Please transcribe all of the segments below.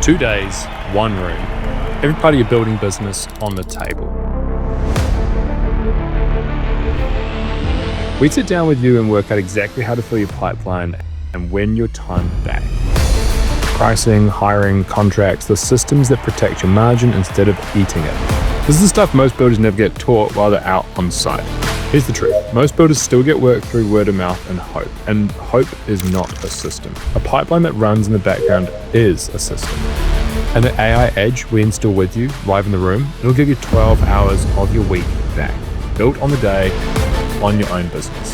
2 days, 1 room. Every part of your building business on the table. We sit down with you and work out exactly how to fill your pipeline and when your time back. Pricing, hiring, contracts, the systems that protect your margin instead of eating it. This is the stuff most builders never get taught while they're out on site. Here's the truth. Most builders still get work through word of mouth and hope is not a system. A pipeline that runs in the background is a system. And the AI edge we install with you live in the room, it'll give you 12 hours of your week back, built on the day, on your own business.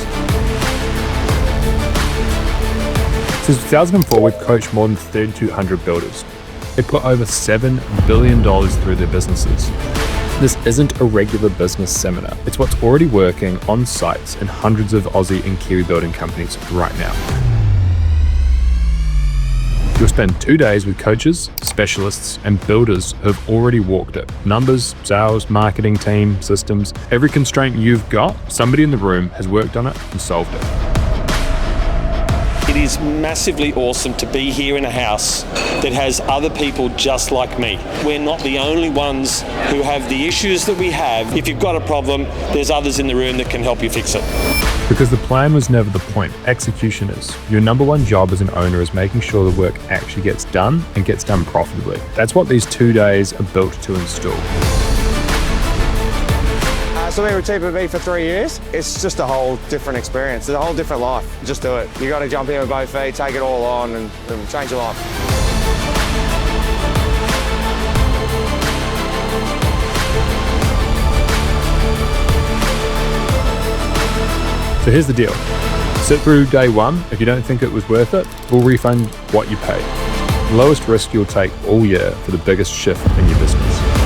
Since 2004, we've coached more than 3,200 builders. They put over $7 billion through their businesses. This isn't a regular business seminar. It's what's already working on sites in hundreds of Aussie and Kiwi building companies right now. You'll spend 2 days with coaches, specialists, and builders who have already walked it. Numbers, sales, marketing team, systems. Every constraint you've got, somebody in the room has worked on it and solved it. It is massively awesome to be here in a house that has other people just like me. We're not the only ones who have the issues that we have. If you've got a problem, there's others in the room that can help you fix it. Because the plan was never the point, execution is. Your number one job as an owner is making sure the work actually gets done and gets done profitably. That's what these 2 days are built to install. So we were TPB for 3 years. It's just a whole different experience. It's a whole different life. Just do it. You got to jump in with both feet, take it all on, and it'll change your life. So here's the deal. Sit through day 1. If you don't think it was worth it, we'll refund what you paid. Lowest risk you'll take all year for the biggest shift in your business.